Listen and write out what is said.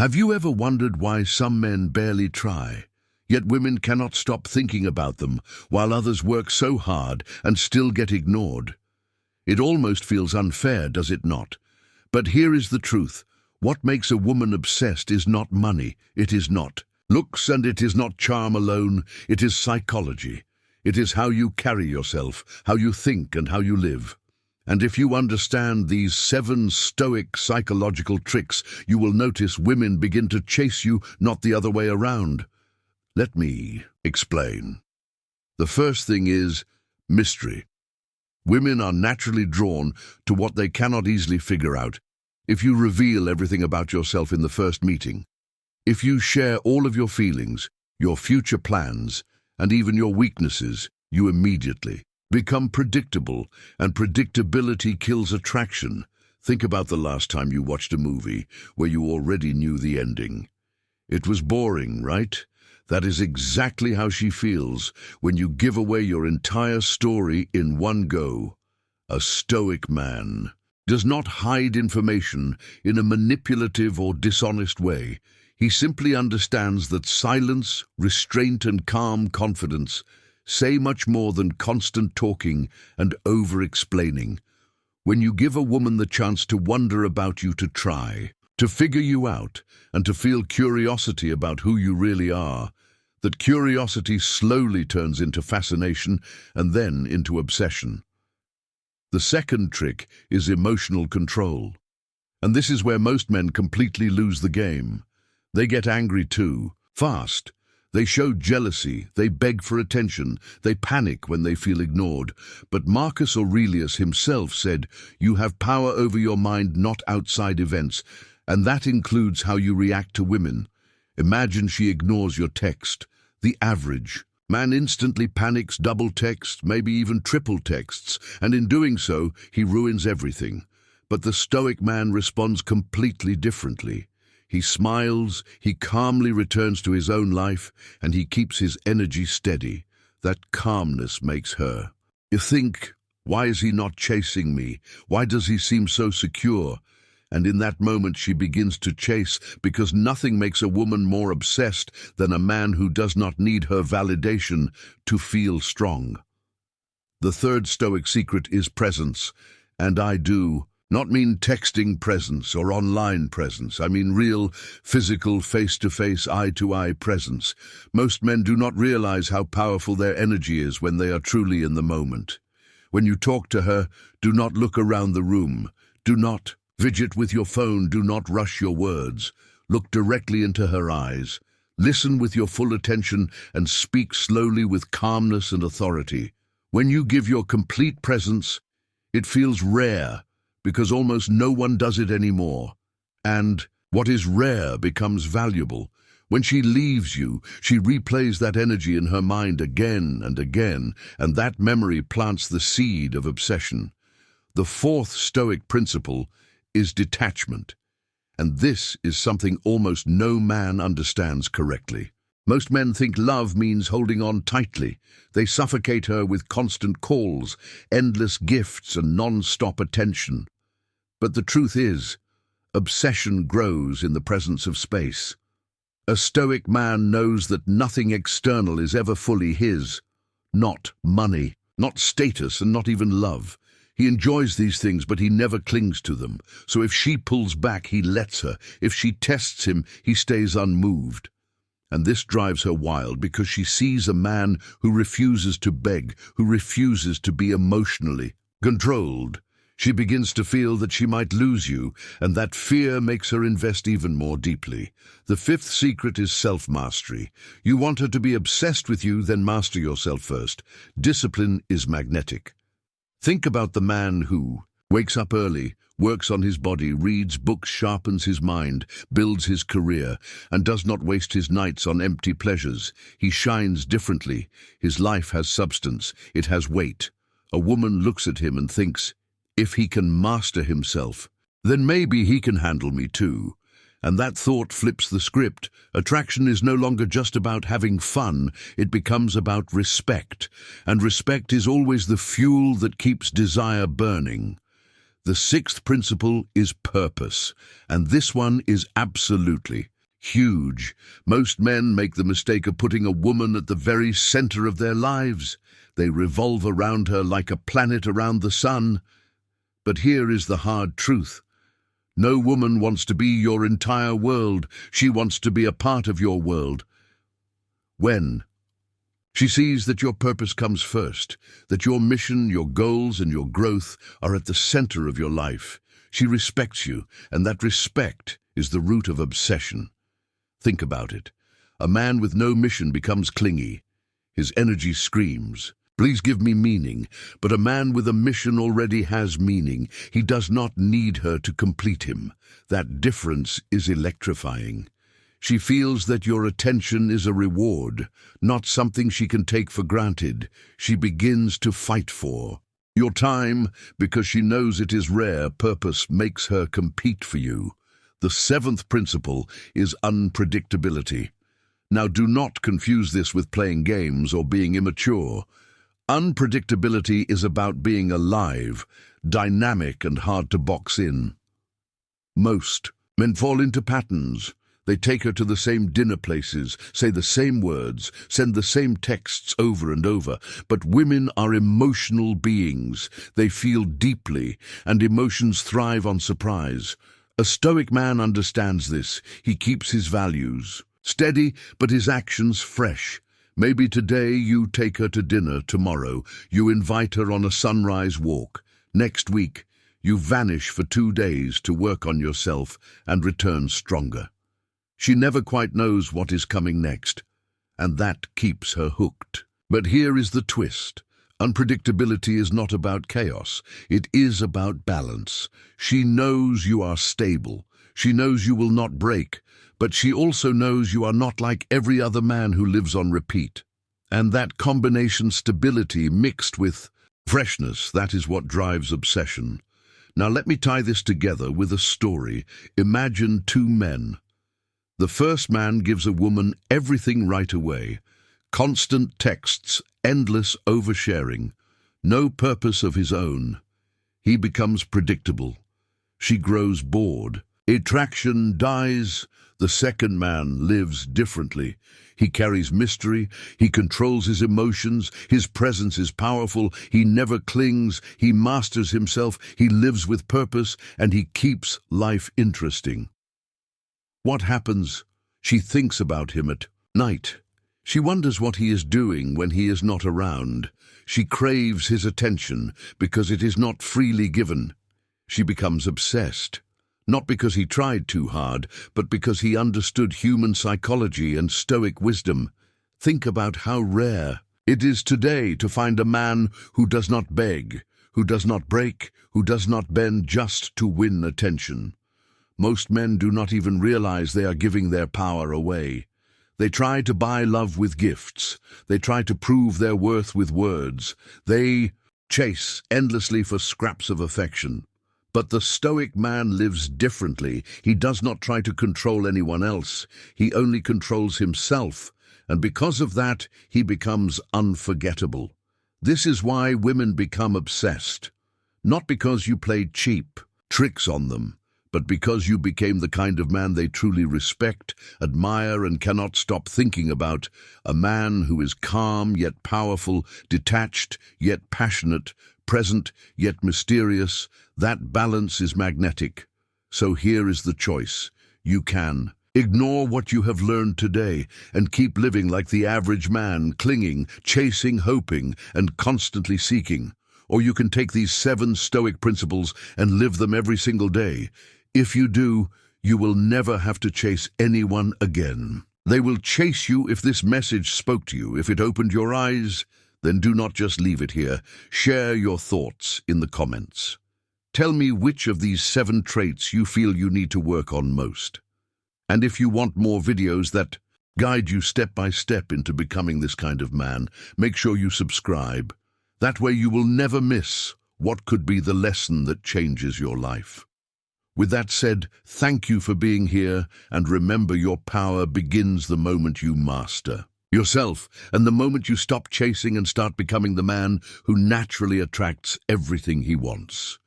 Have you ever wondered why some men barely try, yet women cannot stop thinking about them, while others work so hard and still get ignored? It almost feels unfair, does it not? But here is the truth. What makes a woman obsessed is not money, it is not looks, and it is not charm alone, it is psychology. It is how you carry yourself, how you think, and how you live. And if you understand these 7 Stoic psychological tricks, you will notice women begin to chase you, not the other way around. Let me explain. The first thing is mystery. Women are naturally drawn to what they cannot easily figure out. If you reveal everything about yourself in the first meeting, if you share all of your feelings, your future plans, and even your weaknesses, you immediately become predictable, and predictability kills attraction. Think about the last time you watched a movie where you already knew the ending. It was boring, right? That is exactly how she feels when you give away your entire story in one go. A Stoic man does not hide information in a manipulative or dishonest way. He simply understands that silence, restraint, and calm confidence say much more than constant talking and over-explaining. When you give a woman the chance to wonder about you, to try, to figure you out, and to feel curiosity about who you really are, that curiosity slowly turns into fascination and then into obsession. The second trick is emotional control. And this is where most men completely lose the game. They get angry too, fast. They show jealousy, they beg for attention, they panic when they feel ignored. But Marcus Aurelius himself said, "You have power over your mind, not outside events," and that includes how you react to women. Imagine she ignores your text. The average man instantly panics, double texts, maybe even triple texts, and in doing so, he ruins everything. But the Stoic man responds completely differently. He smiles, he calmly returns to his own life, and he keeps his energy steady. That calmness makes her. You think, why is he not chasing me? Why does he seem so secure? And in that moment she begins to chase, because nothing makes a woman more obsessed than a man who does not need her validation to feel strong. The third Stoic secret is presence, and I do not mean texting presence or online presence. I mean real, physical, face-to-face, eye-to-eye presence. Most men do not realize how powerful their energy is when they are truly in the moment. When you talk to her, do not look around the room. Do not fidget with your phone. Do not rush your words. Look directly into her eyes. Listen with your full attention and speak slowly with calmness and authority. When you give your complete presence, it feels rare, because almost no one does it anymore. And what is rare becomes valuable. When she leaves you, she replays that energy in her mind again and again, and that memory plants the seed of obsession. The fourth Stoic principle is detachment, and this is something almost no man understands correctly. Most men think love means holding on tightly. They suffocate her with constant calls, endless gifts, and non-stop attention. But the truth is, obsession grows in the presence of space. A Stoic man knows that nothing external is ever fully his. Not money, not status, and not even love. He enjoys these things, but he never clings to them. So if she pulls back, he lets her. If she tests him, he stays unmoved. And this drives her wild, because she sees a man who refuses to beg, who refuses to be emotionally controlled. She begins to feel that she might lose you, and that fear makes her invest even more deeply. The fifth secret is self-mastery. You want her to be obsessed with you, then master yourself first. Discipline is magnetic. Think about the man who wakes up early, works on his body, reads books, sharpens his mind, builds his career, and does not waste his nights on empty pleasures. He shines differently. His life has substance. It has weight. A woman looks at him and thinks, if he can master himself, then maybe he can handle me too. And that thought flips the script. Attraction is no longer just about having fun, it becomes about respect. And respect is always the fuel that keeps desire burning. The sixth principle is purpose, and this one is absolutely huge. Most men make the mistake of putting a woman at the very center of their lives. They revolve around her like a planet around the sun. But here is the hard truth. No woman wants to be your entire world. She wants to be a part of your world. When she sees that your purpose comes first, that your mission, your goals, and your growth are at the center of your life, she respects you, and that respect is the root of obsession. Think about it. A man with no mission becomes clingy. His energy screams, "Please give me meaning." But a man with a mission already has meaning. He does not need her to complete him. That difference is electrifying. She feels that your attention is a reward, not something she can take for granted. She begins to fight for your time because she knows it is rare. Purpose makes her compete for you. The seventh principle is unpredictability. Now, do not confuse this with playing games or being immature. Unpredictability is about being alive, dynamic, and hard to box in. Most men fall into patterns. They take her to the same dinner places, say the same words, send the same texts over and over. But women are emotional beings. They feel deeply, and emotions thrive on surprise. A Stoic man understands this. He keeps his values steady, but his actions fresh. Maybe today you take her to dinner, tomorrow you invite her on a sunrise walk. Next week, you vanish for 2 days to work on yourself and return stronger. She never quite knows what is coming next, and that keeps her hooked. But here is the twist. Unpredictability is not about chaos. It is about balance. She knows you are stable. She knows you will not break, but she also knows you are not like every other man who lives on repeat. And that combination, stability mixed with freshness, that is what drives obsession. Now let me tie this together with a story. Imagine 2 men. The first man gives a woman everything right away. Constant texts, endless oversharing, no purpose of his own. He becomes predictable. She grows bored. Attraction dies. The second man lives differently. He carries mystery. He controls his emotions. His presence is powerful. He never clings. He masters himself. He lives with purpose, and he keeps life interesting. What happens? She thinks about him at night. She wonders what he is doing when he is not around. She craves his attention because it is not freely given. She becomes obsessed, not because he tried too hard, but because he understood human psychology and Stoic wisdom. Think about how rare it is today to find a man who does not beg, who does not break, who does not bend just to win attention. Most men do not even realize they are giving their power away. They try to buy love with gifts. They try to prove their worth with words. They chase endlessly for scraps of affection. But the Stoic man lives differently. He does not try to control anyone else. He only controls himself. And because of that, he becomes unforgettable. This is why women become obsessed. Not because you played cheap tricks on them, but because you became the kind of man they truly respect, admire, and cannot stop thinking about. A man who is calm yet powerful, detached yet passionate, present yet mysterious. That balance is magnetic. So here is the choice. You can ignore what you have learned today and keep living like the average man, clinging, chasing, hoping, and constantly seeking. Or you can take these 7 Stoic principles and live them every single day. If you do, you will never have to chase anyone again. They will chase you if this message spoke to you. If it opened your eyes, then do not just leave it here. Share your thoughts in the comments. Tell me which of these 7 traits you feel you need to work on most. And if you want more videos that guide you step by step into becoming this kind of man, make sure you subscribe. That way you will never miss what could be the lesson that changes your life. With that said, thank you for being here, and remember, your power begins the moment you master yourself, and the moment you stop chasing and start becoming the man who naturally attracts everything he wants.